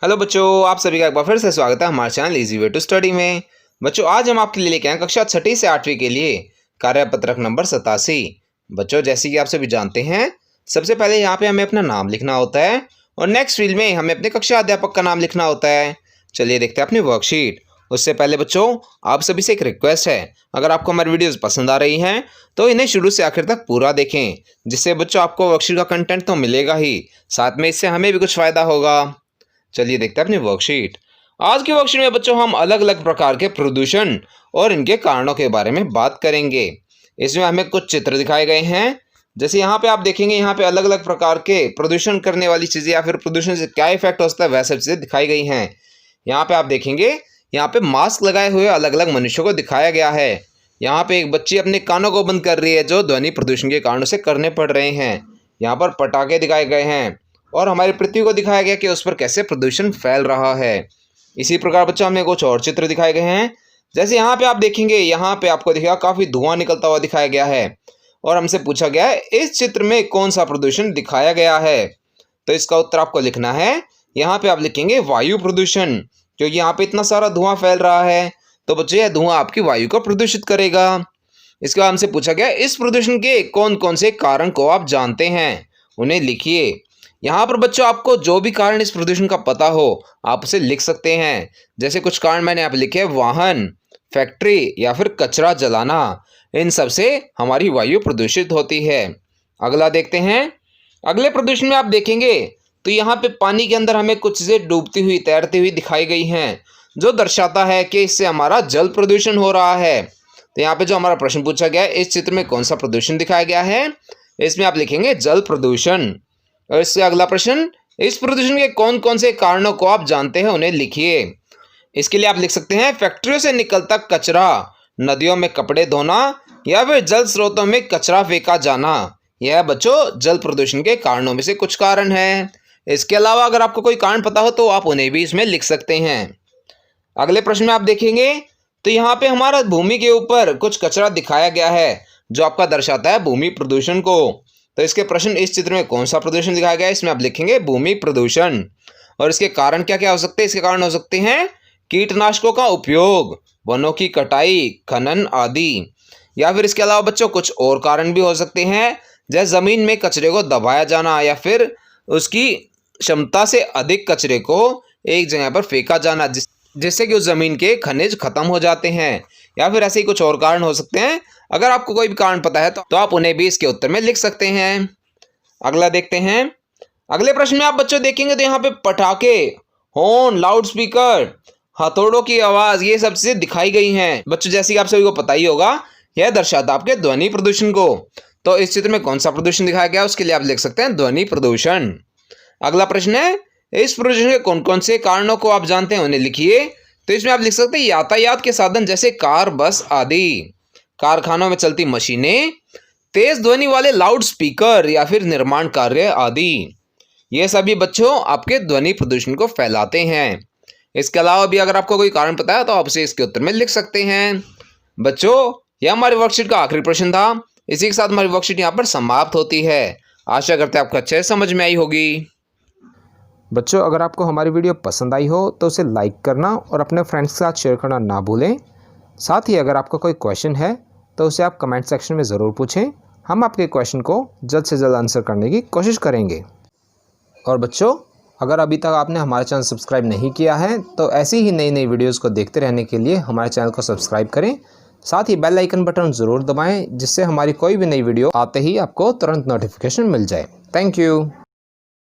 Hello बच्चों, आप सभी का एक बार फिर से स्वागत है हमारे channel easy way to study में। बच्चों, आज हम आपके लिए लेके आए कक्षा 6ठी से 8वीं के लिए कार्यपत्रक नंबर 87। बच्चों, जैसे कि आप सभी जानते हैं, सबसे पहले यहाँ पे हमें अपना नाम लिखना होता है और नेक्स्ट फील्ड में हमें अपने कक्षा अध्यापक का नाम लिखना होता है। चलिए देखते हैं अपनी वर्कशीट। उससे पहले बच्चों, आप सभी से एक रिक्वेस्ट है, अगर आपको हमारी वीडियोस पसंद आ रही हैं तो इन्हें शुरू से आखिर तक पूरा देखें, जिससे बच्चों आपको वर्कशीट का कंटेंट तो मिलेगा ही, साथ में इससे हमें भी कुछ फ़ायदा होगा। चलिए देखते हैं अपनी वर्कशीट। आज की वर्कशीट में बच्चों हम अलग अलग प्रकार के प्रदूषण और इनके कारणों के बारे में बात करेंगे। इसमें हमें कुछ चित्र दिखाए गए हैं। जैसे यहाँ पे आप देखेंगे, यहाँ पे अलग अलग प्रकार के प्रदूषण करने वाली चीज़ें या फिर प्रदूषण से क्या इफेक्ट होता है वह सब चीज़ें दिखाई गई हैं। यहाँ पे आप देखेंगे, यहाँ पे मास्क लगाए हुए अलग अलग मनुष्यों को दिखाया गया है। यहाँ पे एक बच्ची अपने कानों को बंद कर रही है, जो ध्वनि प्रदूषण के कारणों से करने पड़ रहे हैं। यहाँ पर पटाखे दिखाए गए हैं और हमारी पृथ्वी को दिखाया गया कि उस पर कैसे प्रदूषण फैल रहा है। इसी प्रकार बच्चों हमें कुछ और चित्र दिखाए गए हैं। जैसे यहाँ पे आप देखेंगे, यहाँ पे आपको दिखेगा काफ़ी धुआं निकलता हुआ दिखाया गया है और हमसे पूछा गया है इस चित्र में कौन सा प्रदूषण दिखाया गया है। तो इसका उत्तर आपको लिखना है। यहाँ पे आप लिखेंगे वायु प्रदूषण, क्योंकि यहाँ पे इतना सारा धुआं फैल रहा है तो बच्चों यह धुआं आपकी वायु को प्रदूषित करेगा। इसके बाद हमसे पूछा गया इस प्रदूषण के कौन कौन से कारण को आप जानते हैं, उन्हें लिखिए। यहाँ पर बच्चों आपको जो भी कारण इस प्रदूषण का पता हो आप उसे लिख सकते हैं। जैसे कुछ कारण मैंने यहाँ पे लिखे हैं, वाहन, फैक्ट्री या फिर कचरा जलाना, इन सब से हमारी वायु प्रदूषित होती है। अगला देखते हैं। अगले प्रदूषण में आप देखेंगे तो यहाँ पे पानी के अंदर हमें कुछ चीज़ें डूबती हुई तैरती हुई दिखाई गई हैं, जो दर्शाता है कि इससे हमारा जल प्रदूषण हो रहा है। तो यहाँ पे जो हमारा प्रश्न पूछा गया है, इस चित्र में कौन सा प्रदूषण दिखाया गया है, इसमें आप लिखेंगे जल प्रदूषण। और इससे अगला प्रश्न, इस प्रदूषण के कौन कौन से कारणों को आप जानते हैं, उन्हें लिखिए। इसके लिए आप लिख सकते हैं फैक्ट्रियों से निकलता कचरा, नदियों में कपड़े धोना या फिर जल स्रोतों में कचरा फेंका जाना। यह बच्चों जल प्रदूषण के कारणों में से कुछ कारण है। इसके अलावा अगर आपको कोई कारण पता हो तो आप उन्हें भी इसमें लिख सकते हैं। अगले प्रश्न में आप देखेंगे तो यहाँ पे हमारा भूमि के ऊपर कुछ कचरा दिखाया गया है, जो आपका दर्शाता है भूमि प्रदूषण को। तो इसके प्रश्न, इस चित्र में कौन सा प्रदूषण दिखाया गया है, इसमें आप लिखेंगे भूमि प्रदूषण। और इसके कारण क्या क्या हो सकते हैं, इसके कारण हो सकते हैं कीटनाशकों का उपयोग, वनों की कटाई, खनन आदि। या फिर इसके अलावा बच्चों कुछ और कारण भी हो सकते हैं, जैसे ज़मीन में कचरे को दबाया जाना या फिर उसकी क्षमता से अधिक कचरे को एक जगह पर फेंका जाना, जिससे कि उस ज़मीन के खनिज खत्म हो जाते हैं। या फिर ऐसे ही कुछ और कारण हो सकते हैं। अगर आपको कोई भी कारण पता है तो आप उन्हें भी इसके उत्तर में लिख सकते हैं। अगला देखते हैं। अगले प्रश्न में आप बच्चों देखेंगे तो यहाँ पे पटाखे, हॉर्न, लाउड स्पीकर, हथौड़ों की आवाज़, ये सब चीज़ें दिखाई गई हैं। बच्चों जैसे कि आप सभी को पता ही होगा, यह दर्शाता है आपके ध्वनि प्रदूषण को। तो इस चित्र में कौन सा प्रदूषण दिखाया गया, उसके लिए आप लिख सकते हैं ध्वनि प्रदूषण। अगला प्रश्न है, इस प्रदूषण के कौन कौन से कारणों को आप जानते हैं, उन्हें लिखिए। तो इसमें आप लिख सकते हैं यातायात के साधन जैसे कार, बस आदि, कारखानों में चलती मशीनें, तेज ध्वनि वाले लाउड स्पीकर या फिर निर्माण कार्य आदि। ये सभी बच्चों आपके ध्वनि प्रदूषण को फैलाते हैं। इसके अलावा भी अगर आपको कोई कारण पता है तो आप उसे इसके उत्तर में लिख सकते हैं। बच्चों, यह हमारी वर्कशीट का आखिरी प्रश्न था। इसी के साथ हमारी वर्कशीट यहाँ पर समाप्त होती है। आशा करते हैं आपको अच्छे से समझ में आई होगी। बच्चों, अगर आपको हमारी वीडियो पसंद आई हो तो उसे लाइक करना और अपने फ्रेंड्स के साथ शेयर करना ना भूलें। साथ ही अगर आपका कोई क्वेश्चन है तो उसे आप कमेंट सेक्शन में ज़रूर पूछें। हम आपके क्वेश्चन को जल्द से जल्द आंसर करने की कोशिश करेंगे। और बच्चों, अगर अभी तक आपने हमारा चैनल सब्सक्राइब नहीं किया है तो ऐसी ही नई नई वीडियोज़ को देखते रहने के लिए हमारे चैनल को सब्सक्राइब करें। साथ ही बेल आइकन बटन ज़रूर दबाएँ, जिससे हमारी कोई भी नई वीडियो आते ही आपको तुरंत नोटिफिकेशन मिल जाए। Thank you.